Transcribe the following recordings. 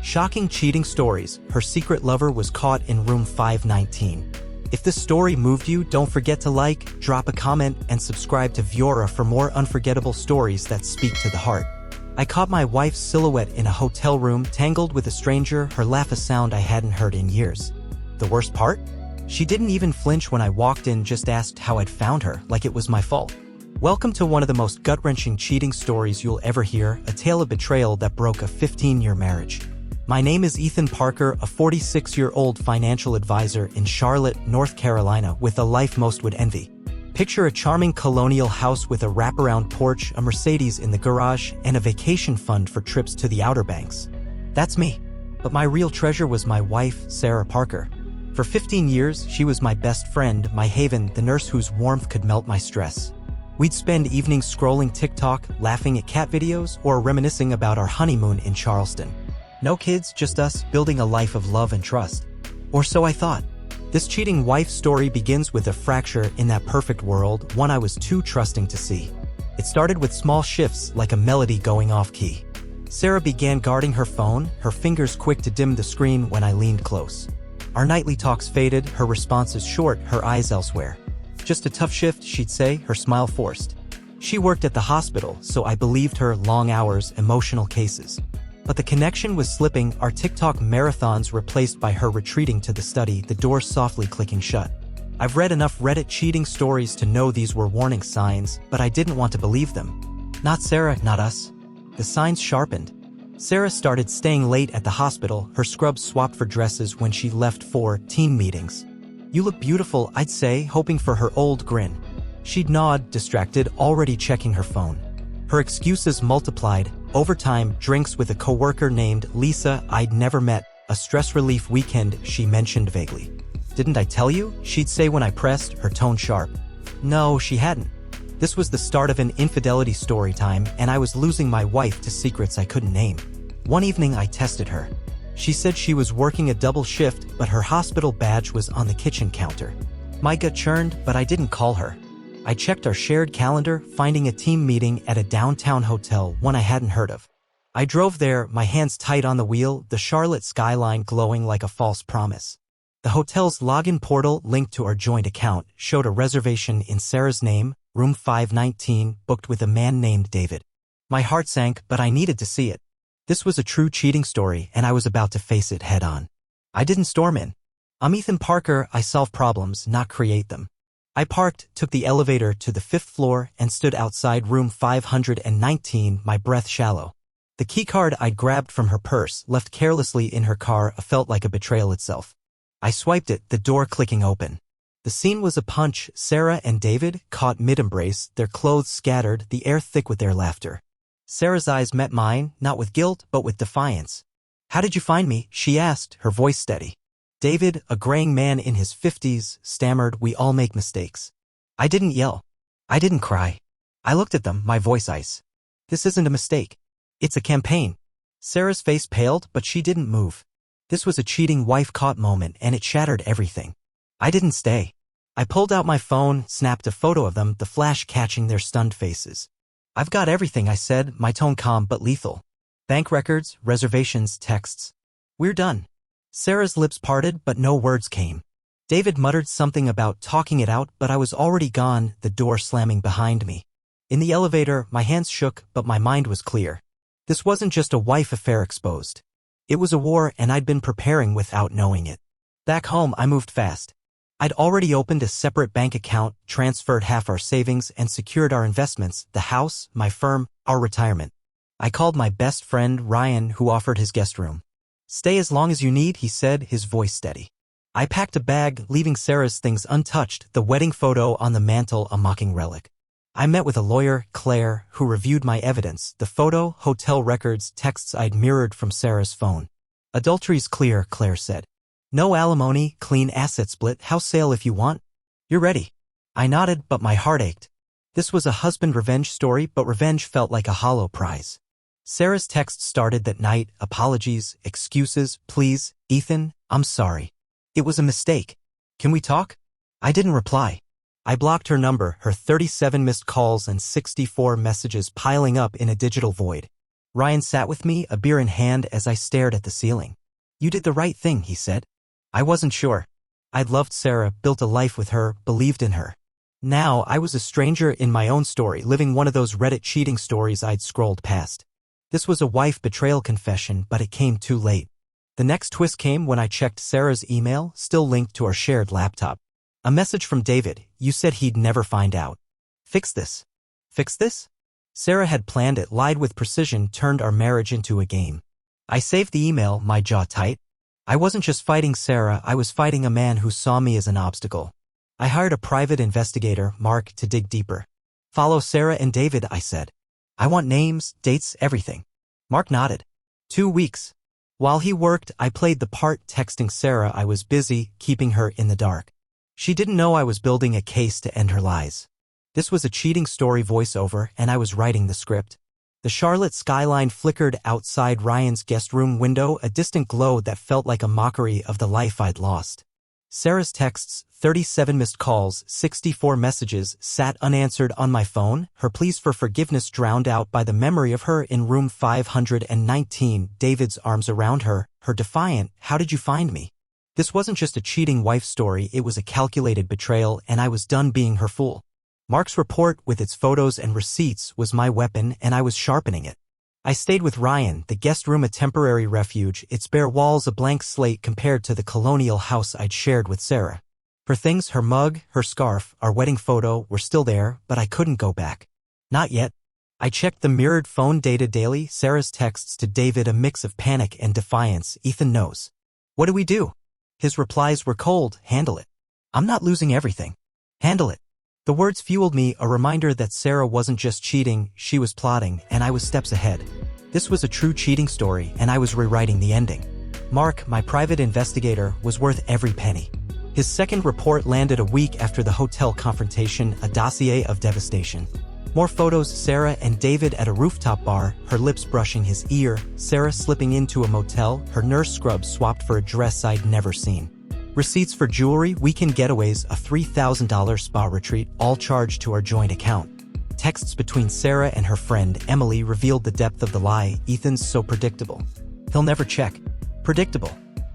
Shocking cheating stories. Her secret lover was caught in room 519. If this story moved you, don't forget to like, drop a comment, and subscribe to Viora for more unforgettable stories that speak to the heart. I caught my wife's silhouette in a hotel room, tangled with a stranger, her laugh a sound I hadn't heard in years. The worst part? She didn't even flinch when I walked in, just asked how I'd found her, like it was my fault. Welcome to one of the most gut-wrenching cheating stories you'll ever hear, a tale of betrayal that broke a 15-year marriage. My name is Ethan Parker, a 46-year-old financial advisor in Charlotte, North Carolina, with a life most would envy. Picture a charming colonial house with a wraparound porch, a Mercedes in the garage, and a vacation fund for trips to the Outer Banks. That's me. But my real treasure was my wife, Sarah Parker. For 15 years, she was my best friend, my haven, the nurse whose warmth could melt my stress. We'd spend evenings scrolling TikTok, laughing at cat videos, or reminiscing about our honeymoon in Charleston. No kids, just us, building a life of love and trust. Or so I thought. This cheating wife story begins with a fracture in that perfect world, one I was too trusting to see. It started with small shifts, like a melody going off-key. Sarah began guarding her phone, her fingers quick to dim the screen when I leaned close. Our nightly talks faded, her responses short, her eyes elsewhere. Just a tough shift, she'd say, her smile forced. She worked at the hospital, so I believed her. Long hours, emotional cases. But the connection was slipping, our TikTok marathons replaced by her retreating to the study, the doors softly clicking shut. I've read enough Reddit cheating stories to know these were warning signs, but I didn't want to believe them. Not Sarah, not us. The signs sharpened. Sarah started staying late at the hospital, her scrubs swapped for dresses when she left for team meetings. "You look beautiful," I'd say, hoping for her old grin. She'd nod, distracted, already checking her phone. Her excuses multiplied. Overtime, drinks with a coworker named Lisa I'd never met, a stress relief weekend, she mentioned vaguely. "Didn't I tell you?" she'd say when I pressed, her tone sharp. No, she hadn't. This was the start of an infidelity story time, and I was losing my wife to secrets I couldn't name. One evening I tested her. She said she was working a double shift, but her hospital badge was on the kitchen counter. My gut churned, but I didn't call her. I checked our shared calendar, finding a team meeting at a downtown hotel, one I hadn't heard of. I drove there, my hands tight on the wheel, the Charlotte skyline glowing like a false promise. The hotel's login portal, linked to our joint account, showed a reservation in Sarah's name, room 519, booked with a man named David. My heart sank, but I needed to see it. This was a true cheating story, and I was about to face it head-on. I didn't storm in. I'm Ethan Parker, I solve problems, not create them. I parked, took the elevator to the 5th floor, and stood outside room 519, my breath shallow. The keycard I'd grabbed from her purse, left carelessly in her car, felt like a betrayal itself. I swiped it, the door clicking open. The scene was a punch. Sarah and David, caught mid-embrace, their clothes scattered, the air thick with their laughter. Sarah's eyes met mine, not with guilt, but with defiance. "How did you find me?" she asked, her voice steady. David, a graying man in his 50s, stammered, "We all make mistakes." I didn't yell. I didn't cry. I looked at them, my voice ice. "This isn't a mistake. It's a campaign." Sarah's face paled, but she didn't move. This was a cheating wife-caught moment, and it shattered everything. I didn't stay. I pulled out my phone, snapped a photo of them, the flash catching their stunned faces. "I've got everything," I said, my tone calm but lethal. "Bank records, reservations, texts. We're done." Sarah's lips parted, but no words came. David muttered something about talking it out, but I was already gone, the door slamming behind me. In the elevator, my hands shook, but my mind was clear. This wasn't just a wife affair exposed. It was a war, and I'd been preparing without knowing it. Back home, I moved fast. I'd already opened a separate bank account, transferred half our savings, and secured our investments, the house, my firm, our retirement. I called my best friend, Ryan, who offered his guest room. "Stay as long as you need," he said, his voice steady. I packed a bag, leaving Sarah's things untouched, the wedding photo on the mantel a mocking relic. I met with a lawyer, Claire, who reviewed my evidence, the photo, hotel records, texts I'd mirrored from Sarah's phone. "Adultery's clear," Claire said. "No alimony, clean asset split, house sale if you want. You're ready." I nodded, but my heart ached. This was a husband revenge story, but revenge felt like a hollow prize. Sarah's text started that night, apologies, excuses, please, Ethan, I'm sorry. It was a mistake. Can we talk? I didn't reply. I blocked her number, her 37 missed calls and 64 messages piling up in a digital void. Ryan sat with me, a beer in hand, as I stared at the ceiling. You did the right thing, he said. I wasn't sure. I'd loved Sarah, built a life with her, believed in her. Now I was a stranger in my own story, living one of those Reddit cheating stories I'd scrolled past. This was a wife betrayal confession, but it came too late. The next twist came when I checked Sarah's email, still linked to our shared laptop. A message from David. You said he'd never find out. Fix this. Fix this? Sarah had planned it, lied with precision, turned our marriage into a game. I saved the email, my jaw tight. I wasn't just fighting Sarah, I was fighting a man who saw me as an obstacle. I hired a private investigator, Mark, to dig deeper. Follow Sarah and David, I said. I want names, dates, everything. Mark nodded. 2 weeks. While he worked, I played the part, texting Sarah I was busy, keeping her in the dark. She didn't know I was building a case to end her lies. This was a cheating story voiceover, and I was writing the script. The Charlotte skyline flickered outside Ryan's guest room window, a distant glow that felt like a mockery of the life I'd lost. Sarah's texts, 37 missed calls, 64 messages, sat unanswered on my phone, her pleas for forgiveness drowned out by the memory of her in room 519, David's arms around her, her defiant, "How did you find me?" This wasn't just a cheating wife story, it was a calculated betrayal, and I was done being her fool. Mark's report, with its photos and receipts, was my weapon, and I was sharpening it. I stayed with Ryan, the guest room a temporary refuge, its bare walls a blank slate compared to the colonial house I'd shared with Sarah. Her things, her mug, her scarf, our wedding photo, were still there, but I couldn't go back. Not yet. I checked the mirrored phone data daily, Sarah's texts to David a mix of panic and defiance. Ethan knows. What do we do? His replies were cold. Handle it. I'm not losing everything. Handle it. The words fueled me, a reminder that Sarah wasn't just cheating, she was plotting, and I was steps ahead. This was a true cheating story, and I was rewriting the ending. Mark, my private investigator, was worth every penny. His second report landed a week after the hotel confrontation, a dossier of devastation. More photos, Sarah and David at a rooftop bar, her lips brushing his ear, Sarah slipping into a motel, her nurse scrubs swapped for a dress I'd never seen. Receipts for jewelry, weekend getaways, a $3,000 spa retreat, all charged to our joint account. Texts between Sarah and her friend Emily revealed the depth of the lie. Ethan's so predictable. He'll never check. Predictable.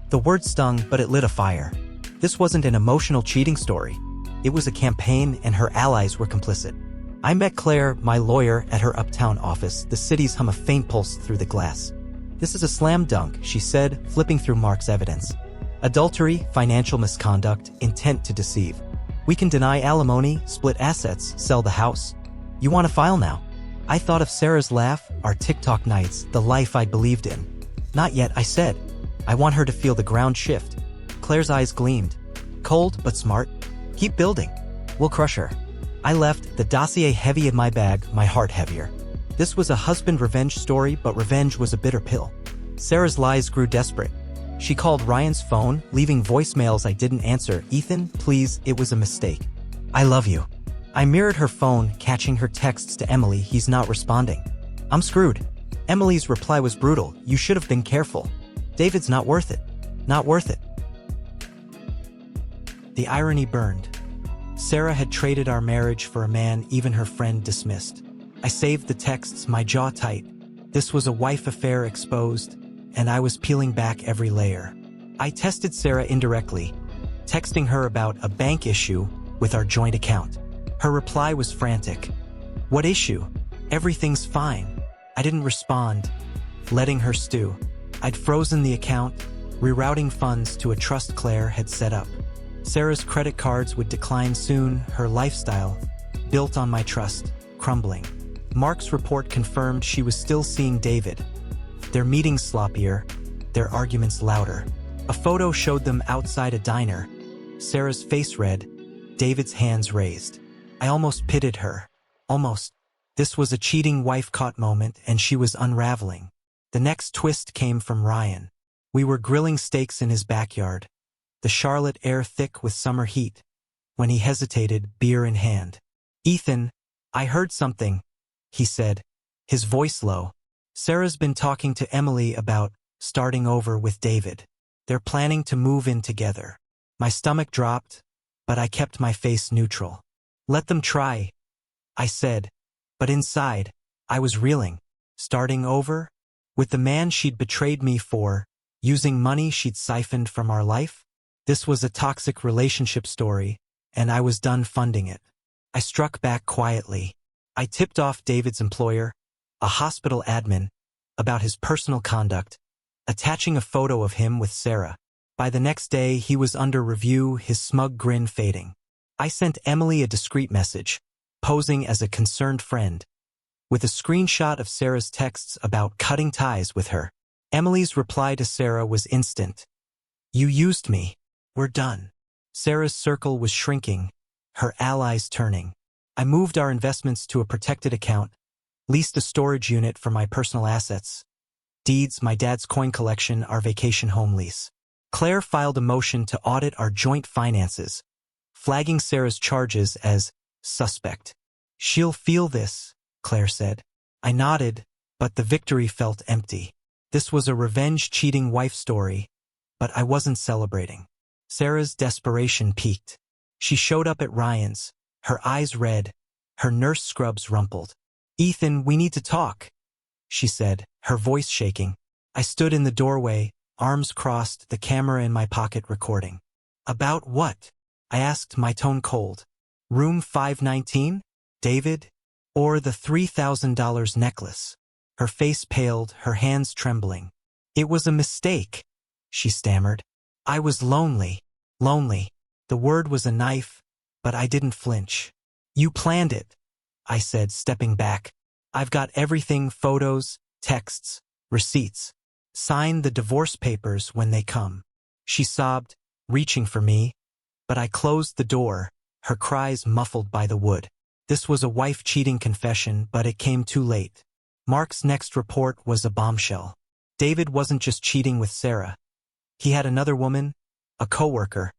The word stung, but it lit a fire. This wasn't an emotional cheating story. It was a campaign, and her allies were complicit. I met Claire, my lawyer, at her uptown office, the city's hum a faint pulse through the glass. This is a slam dunk, she said, flipping through Mark's evidence. Adultery, financial misconduct, intent to deceive. We can deny alimony, split assets, sell the house. You want a file now? I thought of Sarah's laugh, our TikTok nights, the life I'd believed in. Not yet, I said. I want her to feel the ground shift. Claire's eyes gleamed. Cold, but smart. Keep building. We'll crush her. I left, the dossier heavy in my bag, my heart heavier. This was a husband revenge story, but revenge was a bitter pill. Sarah's lies grew desperate. She called Ryan's phone, leaving voicemails I didn't answer. Ethan, please, it was a mistake. I love you. I mirrored her phone, catching her texts to Emily. He's not responding. I'm screwed. Emily's reply was brutal. You should have been careful. David's not worth it. Not worth it. The irony burned. Sarah had traded our marriage for a man even her friend dismissed. I saved the texts, my jaw tight. This was a wife affair exposed, and I was peeling back every layer. I tested Sarah indirectly, texting her about a bank issue with our joint account. Her reply was frantic. What issue? Everything's fine. I didn't respond, letting her stew. I'd frozen the account, rerouting funds to a trust Claire had set up. Sarah's credit cards would decline soon, her lifestyle, built on my trust, crumbling. Mark's report confirmed she was still seeing David. Their meetings sloppier, their arguments louder. A photo showed them outside a diner. Sarah's face red, David's hands raised. I almost pitied her. Almost. This was a cheating wife caught moment, and she was unraveling. The next twist came from Ryan. We were grilling steaks in his backyard. The Charlotte air thick with summer heat. When he hesitated, beer in hand. Ethan, I heard something, he said, his voice low. Sarah's been talking to Emily about starting over with David. They're planning to move in together. My stomach dropped, but I kept my face neutral. Let them try, I said, but inside, I was reeling. Starting over? With the man she'd betrayed me for, using money she'd siphoned from our life? This was a toxic relationship story, and I was done funding it. I struck back quietly. I tipped off David's employer, a hospital admin, about his personal conduct, attaching a photo of him with Sarah. By the next day, he was under review, his smug grin fading. I sent Emily a discreet message, posing as a concerned friend, with a screenshot of Sarah's texts about cutting ties with her. Emily's reply to Sarah was instant. "You used me. We're done." Sarah's circle was shrinking, her allies turning. I moved our investments to a protected account, leased a storage unit for my personal assets, deeds, my dad's coin collection, our vacation home lease. Claire filed a motion to audit our joint finances, flagging Sarah's charges as suspect. "She'll feel this," Claire said. I nodded, but the victory felt empty. This was a revenge-cheating wife story, but I wasn't celebrating. Sarah's desperation peaked. She showed up at Ryan's, her eyes red, her nurse scrubs rumpled. "Ethan, we need to talk," she said, her voice shaking. I stood in the doorway, arms crossed, the camera in my pocket recording. "About what?" I asked, my tone cold. "Room 519? David? Or the $3,000 necklace?" Her face paled, her hands trembling. "It was a mistake," she stammered. "I was lonely. Lonely." The word was a knife, but I didn't flinch. "You planned it," I said, stepping back. "I've got everything, photos, texts, receipts. Sign the divorce papers when they come." She sobbed, reaching for me, but I closed the door, her cries muffled by the wood. This was a wife-cheating confession, but it came too late. Mark's next report was a bombshell. David wasn't just cheating with Sarah. He had another woman, a coworker,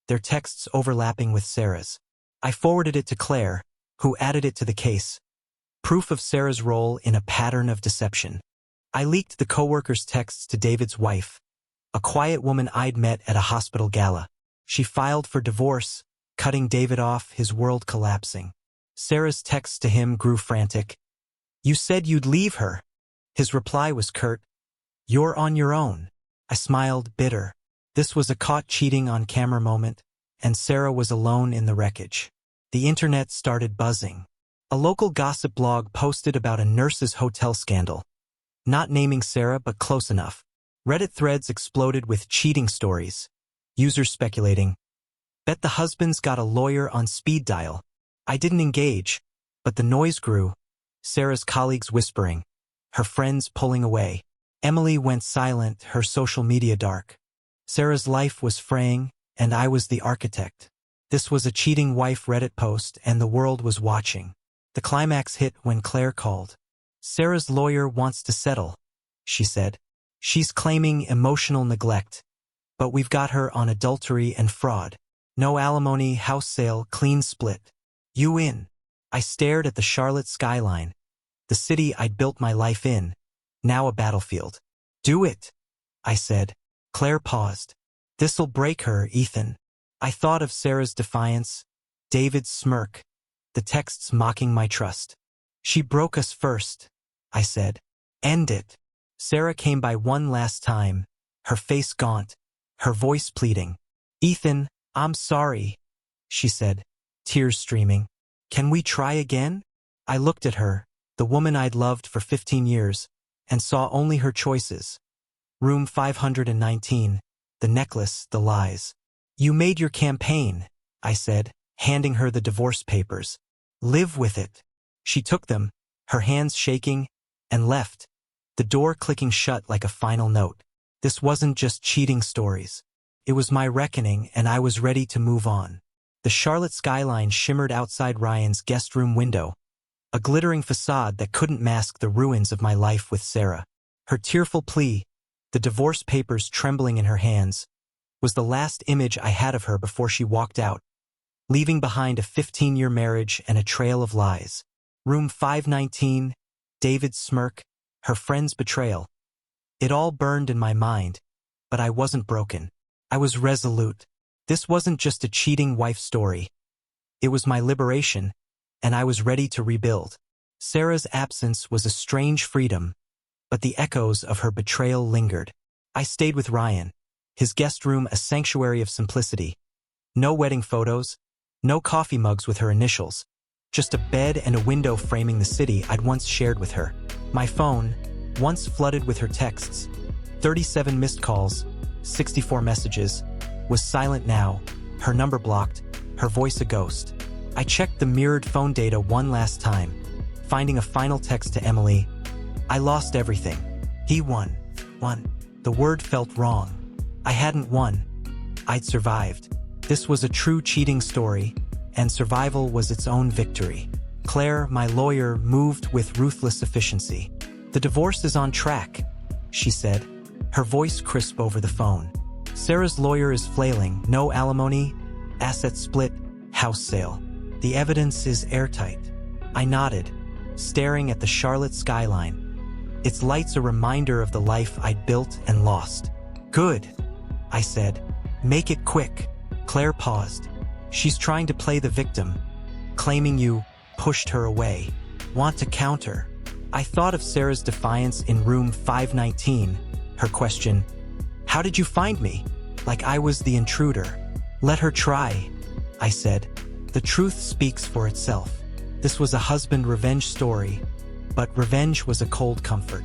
their texts overlapping with Sarah's. I forwarded it to Claire, who added it to the case. Proof of Sarah's role in a pattern of deception. I leaked the coworker's texts to David's wife, a quiet woman I'd met at a hospital gala. She filed for divorce, cutting David off, his world collapsing. Sarah's texts to him grew frantic. "You said you'd leave her." His reply was curt. "You're on your own." I smiled, bitter. This was a caught cheating on camera moment, and Sarah was alone in the wreckage. The internet started buzzing. A local gossip blog posted about a nurse's hotel scandal, not naming Sarah but close enough. Reddit threads exploded with cheating stories. Users speculating, "Bet the husband's got a lawyer on speed dial." I didn't engage, but the noise grew. Sarah's colleagues whispering, her friends pulling away. Emily went silent, her social media dark. Sarah's life was fraying, and I was the architect. This was a cheating wife Reddit post, and the world was watching. The climax hit when Claire called. "Sarah's lawyer wants to settle," she said. "She's claiming emotional neglect, but we've got her on adultery and fraud. No alimony, house sale, clean split. You in?" I stared at the Charlotte skyline, the city I'd built my life in, now a battlefield. "Do it," I said. Claire paused. "This'll break her, Ethan." I thought of Sarah's defiance, David's smirk, the texts mocking my trust. "She broke us first," I said. "End it." Sarah came by one last time, her face gaunt, her voice pleading. "Ethan, I'm sorry," she said, tears streaming. "Can we try again?" I looked at her, the woman I'd loved for 15 years, and saw only her choices. Room 519, the necklace, the lies. "You made your campaign," I said, handing her the divorce papers. "Live with it." She took them, her hands shaking, and left, the door clicking shut like a final note. This wasn't just cheating stories. It was my reckoning, and I was ready to move on. The Charlotte skyline shimmered outside Ryan's guest room window, a glittering facade that couldn't mask the ruins of my life with Sarah. Her tearful plea, the divorce papers trembling in her hands, was the last image I had of her before she walked out, leaving behind a 15-year marriage and a trail of lies. Room 519, David's smirk, her friend's betrayal. It all burned in my mind, but I wasn't broken. I was resolute. This wasn't just a cheating wife story. It was my liberation, and I was ready to rebuild. Sarah's absence was a strange freedom, but the echoes of her betrayal lingered. I stayed with Ryan, his guest room a sanctuary of simplicity. No wedding photos, no coffee mugs with her initials, just a bed and a window framing the city I'd once shared with her. My phone, once flooded with her texts, 37 missed calls, 64 messages, was silent now, her number blocked, her voice a ghost. I checked the mirrored phone data one last time, finding a final text to Emily. I lost everything. He won. The word felt wrong. I hadn't won. I'd survived. This was a true cheating story, and survival was its own victory. Claire, my lawyer, moved with ruthless efficiency. The divorce is on track, she said, her voice crisp over the phone. Sarah's lawyer is flailing. No alimony, asset split, house sale. The evidence is airtight. I nodded, staring at the Charlotte skyline. Its lights a reminder of the life I'd built and lost. Good, I said. Make it quick. Claire paused. She's trying to play the victim, claiming you pushed her away. Want to counter? I thought of Sarah's defiance in room 519, her question, how did you find me? Like I was the intruder. Let her try, I said. The truth speaks for itself. This was a husband revenge story, but revenge was a cold comfort.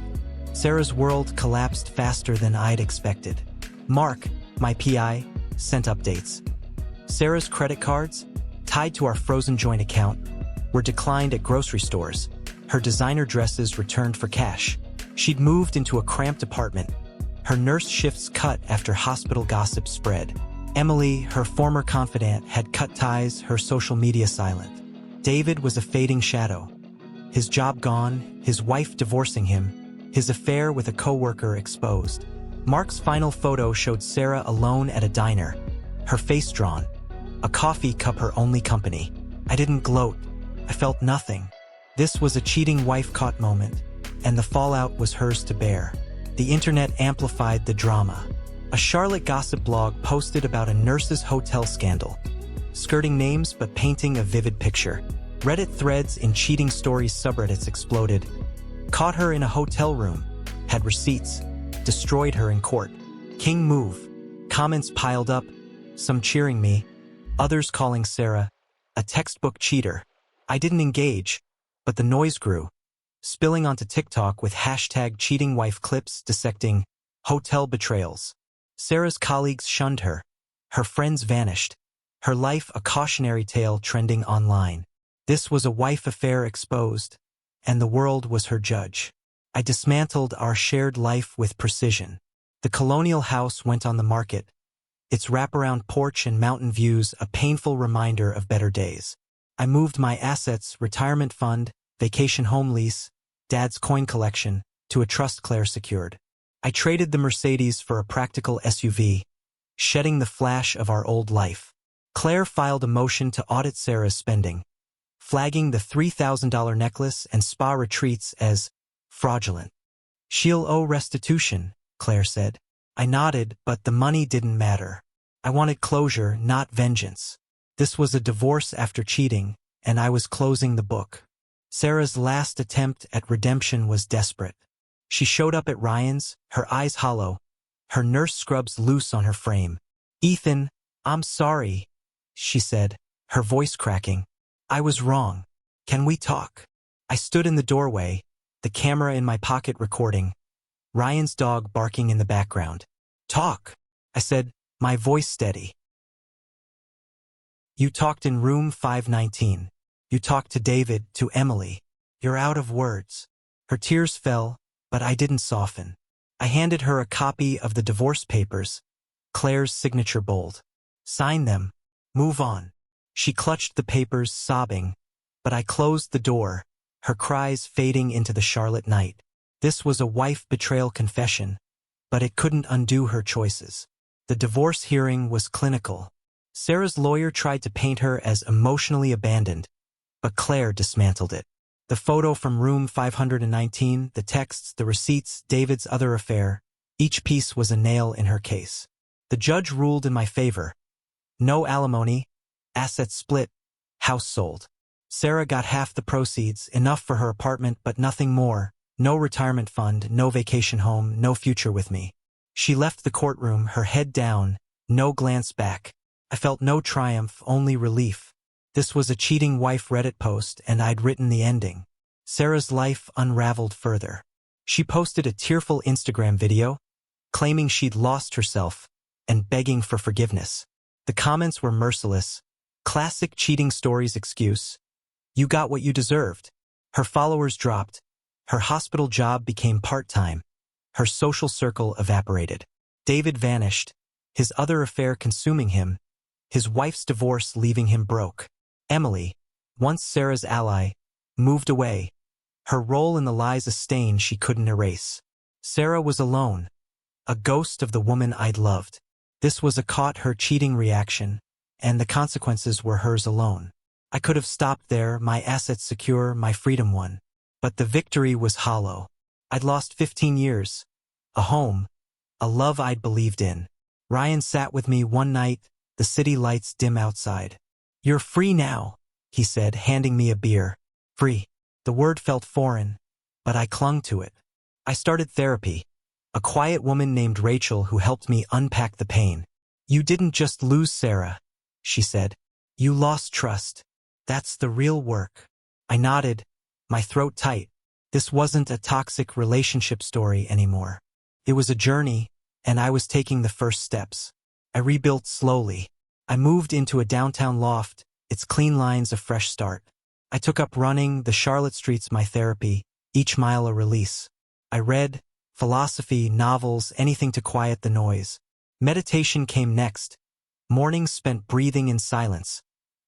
Sarah's world collapsed faster than I'd expected. Mark, my PI, sent updates. Sarah's credit cards, tied to our frozen joint account, were declined at grocery stores. Her designer dresses returned for cash. She'd moved into a cramped apartment. Her nurse shifts cut after hospital gossip spread. Emily, her former confidant, had cut ties, her social media silent. David was a fading shadow. His job gone, his wife divorcing him, his affair with a coworker exposed. Mark's final photo showed Sarah alone at a diner, her face drawn, a coffee cup her only company. I didn't gloat. I felt nothing. This was a cheating wife caught moment, and the fallout was hers to bear. The internet amplified the drama. A Charlotte gossip blog posted about a nurse's hotel scandal, skirting names but painting a vivid picture. Reddit threads in cheating stories subreddits exploded. Caught her in a hotel room, had receipts, destroyed her in court. King move. Comments piled up, some cheering me, others calling Sarah a textbook cheater. I didn't engage, but the noise grew, spilling onto TikTok with hashtag cheating wife clips dissecting hotel betrayals. Sarah's colleagues shunned her. Her friends vanished. Her life a cautionary tale trending online. This was a wife affair exposed, and the world was her judge. I dismantled our shared life with precision. The colonial house went on the market, its wraparound porch and mountain views a painful reminder of better days. I moved my assets, retirement fund, vacation home lease, Dad's coin collection, to a trust Claire secured. I traded the Mercedes for a practical SUV, shedding the flash of our old life. Claire filed a motion to audit Sarah's spending, flagging the $3,000 necklace and spa retreats as fraudulent. She'll owe restitution, Claire said. I nodded, but the money didn't matter. I wanted closure, not vengeance. This was a divorce after cheating, and I was closing the book. Sarah's last attempt at redemption was desperate. She showed up at Ryan's, her eyes hollow, her nurse scrubs loose on her frame. Ethan, I'm sorry, she said, her voice cracking. I was wrong. Can we talk? I stood in the doorway, the camera in my pocket recording, Ryan's dog barking in the background. Talk, I said, my voice steady. You talked in room 519. You talked to David, to Emily. You're out of words. Her tears fell, but I didn't soften. I handed her a copy of the divorce papers, Claire's signature bold. Sign them. Move on. She clutched the papers, sobbing, but I closed the door, her cries fading into the Charlotte night. This was a wife betrayal confession, but it couldn't undo her choices. The divorce hearing was clinical. Sarah's lawyer tried to paint her as emotionally abandoned, but Claire dismantled it. The photo from room 519, the texts, the receipts, David's other affair, each piece was a nail in her case. The judge ruled in my favor. No alimony, assets split, house sold. Sarah got half the proceeds, enough for her apartment but nothing more. No retirement fund, no vacation home, no future with me. She left the courtroom, her head down, no glance back. I felt no triumph, only relief. This was a cheating wife Reddit post, and I'd written the ending. Sarah's life unraveled further. She posted a tearful Instagram video, claiming she'd lost herself and begging for forgiveness. The comments were merciless. Classic cheating stories excuse. You got what you deserved. Her followers dropped. Her hospital job became part-time. Her social circle evaporated. David vanished, his other affair consuming him, his wife's divorce leaving him broke. Emily, once Sarah's ally, moved away. Her role in the lies a stain she couldn't erase. Sarah was alone, a ghost of the woman I'd loved. This was a caught her cheating reaction, and the consequences were hers alone. I could have stopped there, my assets secure, my freedom won. But the victory was hollow. I'd lost 15 years, a home, a love I'd believed in. Ryan sat with me one night, the city lights dim outside. You're free now, he said, handing me a beer. Free. The word felt foreign, but I clung to it. I started therapy. A quiet woman named Rachel who helped me unpack the pain. You didn't just lose Sarah, she said. You lost trust. That's the real work. I nodded, my throat tight. This wasn't a toxic relationship story anymore. It was a journey, and I was taking the first steps. I rebuilt slowly. I moved into a downtown loft, its clean lines a fresh start. I took up running, the Charlotte streets my therapy, each mile a release. I read philosophy, novels, anything to quiet the noise. Meditation came next. Mornings spent breathing in silence,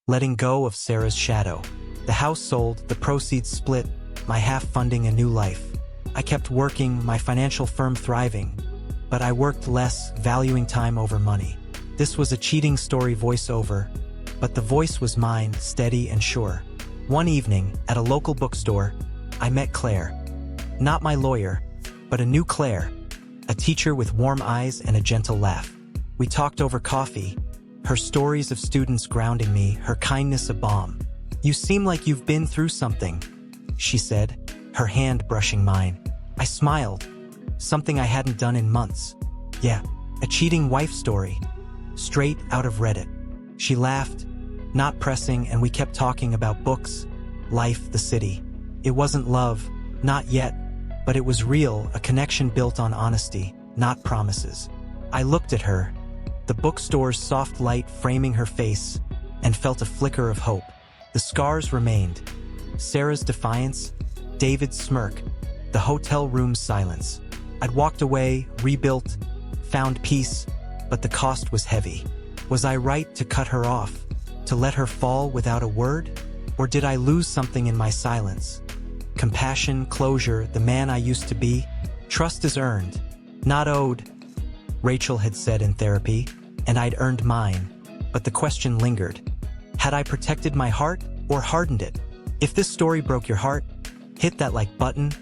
letting go of Sarah's shadow. The house sold, the proceeds split, my half funding a new life. I kept working, my financial firm thriving, but I worked less, valuing time over money. This was a cheating story voiceover, but the voice was mine, steady and sure. One evening, at a local bookstore, I met Claire. Not my lawyer, but a new Claire, a teacher with warm eyes and a gentle laugh. We talked over coffee, her stories of students grounding me, her kindness a balm. You seem like you've been through something, she said, her hand brushing mine. I smiled, something I hadn't done in months. Yeah, a cheating wife story, straight out of Reddit. She laughed, not pressing, and we kept talking about books, life, the city. It wasn't love, not yet, but it was real, a connection built on honesty, not promises. I looked at her, the bookstore's soft light framing her face, and felt a flicker of hope. The scars remained. Sarah's defiance, David's smirk, the hotel room's silence. I'd walked away, rebuilt, found peace, but the cost was heavy. Was I right to cut her off, to let her fall without a word? Or did I lose something in my silence? Compassion, closure, the man I used to be? Trust is earned, not owed, Rachel had said in therapy, and I'd earned mine. But the question lingered. Had I protected my heart or hardened it? If this story broke your heart, hit that like button,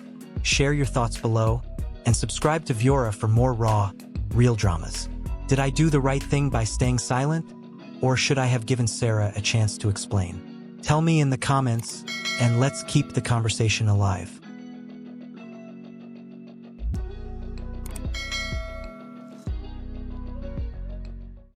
share your thoughts below, and subscribe to Viora for more raw, real dramas. Did I do the right thing by staying silent? Or should I have given Sarah a chance to explain? Tell me in the comments, and let's keep the conversation alive.